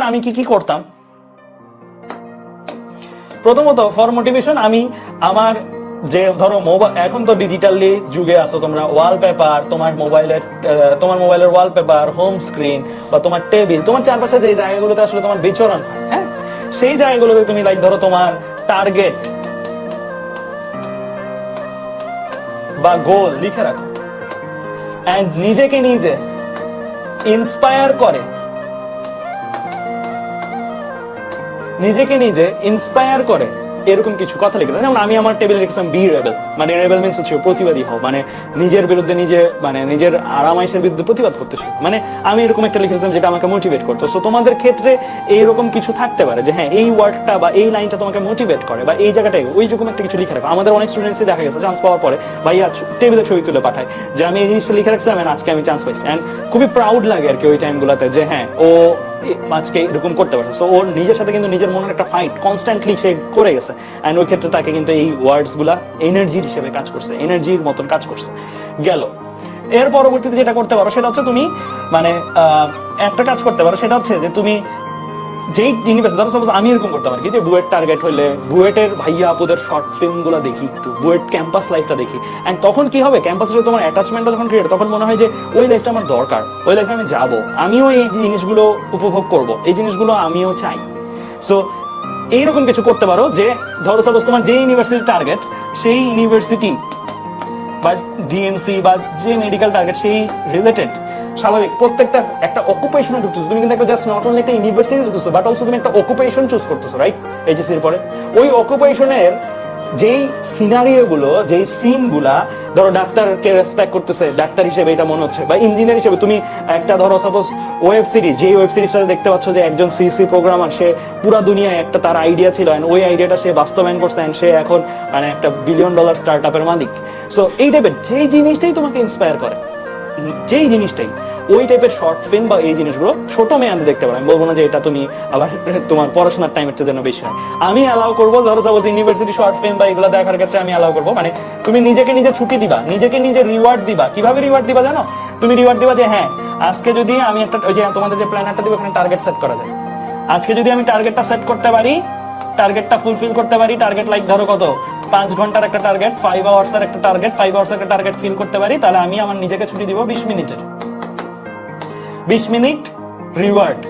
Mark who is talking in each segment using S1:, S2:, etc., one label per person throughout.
S1: আমি কি কি করতাম? প্রথমত ফর মোটিভেশন আমি আমার যে ধরো মোবাইল, এখন তো ডিজিটালি যুগে আসো তোমরা, ওয়ালপেপার, তোমার মোবাইলের ওয়ালপেপার, হোম স্ক্রিন বা তোমার টেবিল, তোমার চারপাশে যে জায়গাগুলোতে আসলে তোমার বিচরণ, হ্যাঁ, সেই জায়গাগুলোতে তুমি লাইক ধরো তোমার টার্গেট বা গোল লিখে রাখো, এন্ড নিজেকে নিজে ইন্সপায়ার করে, এরকম কিছু কথা লিখে দাও। যেমন আমি আমার টেবিলে লিখেছিলাম বি রেবেল, মানে রেবেল মিন্স হচ্ছে প্রতিবাদী হও, মানে নিজের বিরুদ্ধে নিজে, মানে নিজের আরামাইশের বিরুদ্ধে প্রতিবাদ করতেছি, মানে আমি এরকম একটা লিখেছিলাম যেটা আমাকে মোটিভেট করতো। সো তোমাদের ক্ষেত্রে এইরকম কিছু থাকতে পারে যে হ্যাঁ এই ওয়ার্ডটা বা এই লাইনটা তোমাকে মোটিভেট করে, বা এই জায়গাটায় ওই রকম একটা কিছু লিখে রাখো। আমাদের অনেক স্টুডেন্টসই দেখা গেছে চান্স পাওয়ার পরে ভাইয়া টেবিলে ছবি তুলে পাঠায় যে আমি এই জিনিসটা লিখে রাখছিলাম আজকে আমি চান্স পাইছি, এন্ড খুবই প্রাউড লাগে আর কি ওই টাইম গুলাতে যে হ্যাঁ ও আজকে এরকম করতে পারছে। সো ওর নিজের সাথে কিন্তু নিজের মনের একটা ফাইট কনস্ট্যান্টলি সে করে গেছে, এন্ড ওই ক্ষেত্রে তাকে কিন্তু এই ওয়ার্ডস গুলা এনার্জির হিসেবে কাজ করছে, এনার্জির মতন কাজ করছে। গেল এর পরবর্তীতে যেটা করতে পারো সেটা হচ্ছে তুমি মানে একটা কাজ করতে পারো, সেটা হচ্ছে যে তুমি যেই ইউনিভার্সিটি, ধরো সাপোজ আমি এরকম করতে পারি কি যে বুয়েট টার্গেট হইলে বুয়েটের ভাইয়া আপুদের শর্ট ফিল্ম গুলা দেখি, একটু বুয়েট ক্যাম্পাস লাইফটা দেখি, এন্ড তখন কি হবে ক্যাম্পাসের সাথে তোমার অ্যাটাচমেন্টটা যখন ক্রিয়েট, তখন মনে হয় যে ওই লাইফটা আমার দরকার, ওই লাইফে আমি যাবো, আমিও এই জিনিসগুলো উপভোগ করব, এই জিনিসগুলো আমিও চাই। সো এইরকম কিছু করতে পারো যে ধরো সাপোজ তোমার যে ইউনিভার্সিটি টার্গেট, সেই ইউনিভার্সিটি বা ডিএমসি বা যে মেডিকেল টার্গেট সেই রিলেটেড স্বাভাবিক প্রত্যেকটা একটা অকুপেশনে ঢুকতেছো তুমি, কিন্তু একটা জাস্ট নট অনলি একটা ইউনিভার্সিটি ঢুকতেছো, বাট অলসো তুমি একটা অকুপেশন চুজ করতেছো, রাইট? এইচএসসি এর পরে ওই অকুপেশনের যেই সিনারিও গুলো, যেই সিন গুলা, ধরো ডাক্তারকে রেসপেক্ট করতেছে ডাক্তার হিসেবে এটা মনে হচ্ছে, বা ইঞ্জিনিয়ার হিসেবে তুমি একটা ধরো সাপোজ ওয়েব সিরিজ, যে ওয়েব সিরিজটা দেখতে পাচ্ছ যে একজন সিসি প্রোগ্রামার, সে পুরা দুনিয়ায় একটা তার আইডিয়া ছিল, এন্ড ওই আইডিয়াটা সে বাস্তবায়ন করছে, এন্ড সে এখন মানে একটা $1 বিলিয়ন স্টার্টআপের মালিক। সো এই টাইপের যেই জিনিসটাই তোমাকে ইন্সপায়ার করে, যেই জিনিসটাই, ওই টাইপের শর্ট ফিল্ম বা এই জিনিসগুলো ছোট মেয়াদে দেখতে পারো। আমি বলবো না যে এটা তুমি আবার তোমার পড়াশোনার টাইমের চেয়ে যেন বেশি হয়, আমি অ্যালাউ করবো। ধরো সাপোজ ইউনিভার্সিটি শর্ট ফিল্ম বা এগুলো দেখার ক্ষেত্রে আমি অ্যালাউ করবো, মানে তুমি নিজেকে নিজে ছুটি দিবা, নিজেকে নিজে রিওয়ার্ড দিবা। কিভাবে রিওয়ার্ড দিবা জানো? তুমি রিওয়ার্ড দিবা যে হ্যাঁ আজকে যদি আমি একটা, ওই যে তোমাদের যে প্ল্যানারটা দিব ওখানে টার্গেট সেট করা যায়, আজকে যদি আমি টার্গেটটা সেট করতে পারি, টার্গেটটা ফুলফিল করতে পারি, টার্গেট লাইক ধরো কত 5 ঘন্টার একটা টার্গেট, 5 আওয়ার্সের একটা টার্গেট, 5 আওয়ার্সের একটা টার্গেট ফিল করতে পারি, তাহলে আমি আমার নিজেকে ছুটি দিব 20 মিনিটের। 20 মিনিট রিওয়ার্ড।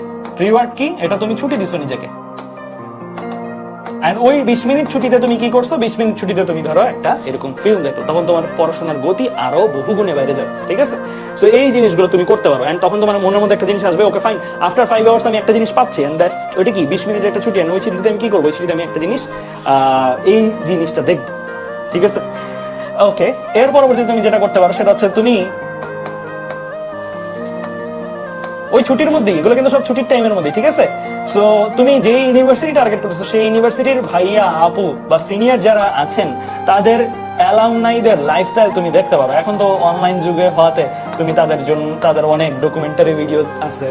S1: রিওয়ার্ড কি? এটা তুমি ছুটি দিছো নিজেকে, এন্ড ওই 20 মিনিট ছুটিতে তুমি কি করছো? 20 মিনিট ছুটিতে তুমি ধরো একটা এরকম ফিল্ম দেখো, তখন তোমার পড়াশোনার গতি আরো বহুগুণে বাইরে যাবে, ঠিক আছে? সো এই জিনিসগুলো তুমি করতে পারো, এন্ড তখন তোমার মনের মধ্যে একটা জিনিস আসবে, ওকে ফাইন, আফটার 5 আওয়ার্স আমি একটা জিনিস পাচ্ছি, এন্ড দ্যাটস, ওইটা কি 20 মিনিটের একটা ছুটি, এন্ড ওই ছুটিতে আমি কি করবো? ওই ছুটিতে আমি একটা জিনিস এই জিনিসটা দেখবো, ঠিক আছে? ওকে, এর পরবর্তীতে তুমি যেটা করতে পারো সেটা হচ্ছে তুমি ওই ছুটির মধ্যে, এগুলো কিন্তু সব ছুটির টাইমের মধ্যে, ঠিক আছে? সো তুমি যে ইউনিভার্সিটি টার্গেট করতেছো সেই ইউনিভার্সিটির ভাইয়া আপু বা সিনিয়র যারা আছেন তাদের অ্যালামনাইদের লাইফস্টাইল তুমি দেখতে পারো। এখন তো অনলাইন যুগে হওয়াতে তুমি তাদের জন্য, তাদের অনেক ডকুমেন্টারি ভিডিও আছে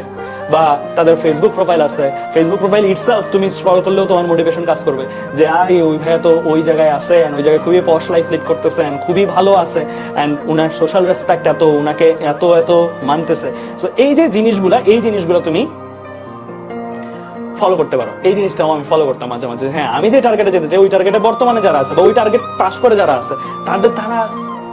S1: বা তাদের ফেসবুক প্রোফাইল আছে, ফেসবুক প্রোফাইল ইটসেলফ তুমি স্ক্রল করলেও তোমার মোটিভেশন কাজ করবে যে আরে ওই ভাইয়া তো ওই জায়গায় আছে, এন্ড ওই জায়গায় খুবই পশ লাইফ লিড করতেছে, এন্ড খুবই ভালো আছে, এন্ড উনার সোশ্যাল রেসপেক্ট এত, উনাকে এত এত মানতেছে। সো এই যে জিনিসগুলা, এই জিনিসগুলো তুমি ফলো করতে পারো। এই জিনিসটাও আমি ফলো করতাম মাঝে মাঝে, হ্যাঁ আমি যে টার্গেটে যেতে চাই ওই টার্গেটে বর্তমানে যারা আছে বা ওই টার্গেট পাস করে যারা আছে তারা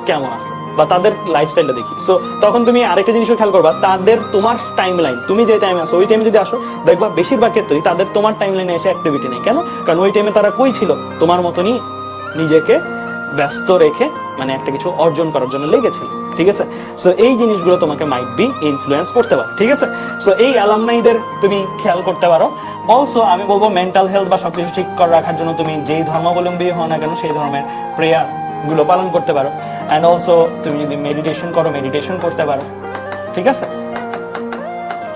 S1: কেমন আছে বা তাদের লাইফস্টাইলটা দেখি। সো তখন তুমি আরেকটা জিনিসও খেয়াল করবা, তাদের তোমার টাইম লাইন, তুমি যে টাইমে আসো ওই টাইমে যদি আসো দেখবা বেশিরভাগ ক্ষেত্রেই তাদের তোমার টাইম লাইনে এসে অ্যাক্টিভিটি নেই। কেন? কারণ ওই টাইমে তারা কই ছিল? তোমার মতনই নিজেকে ব্যস্ত রেখে মানে একটা কিছু অর্জন করার জন্য লেগেছিল, ঠিক আছে? সো এই জিনিসগুলো তোমাকে মাইট বি ইনফ্লুয়েন্স করতে পারে, ঠিক আছে? সো এই অ্যালামনাইদের তুমি খেয়াল করতে পারো। অলসো আমি বলবো মেন্টাল হেলথ বা সবকিছু ঠিক করে রাখার জন্য তুমি যেই ধর্মাবলম্বী হও না কেন সেই ধর্মের প্রেয়ার গুলো পালন করতে পারো, এন্ড অলসো তুমি যদি মেডিটেশন করো মেডিটেশন করতে পারো, ঠিক আছে?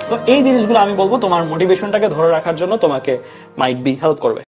S1: সো এই জিনিসগুলো আমি বলবো তোমার মোটিভেশনটাকে ধরে রাখার জন্য তোমাকে মাইট বি হেল্প করবে।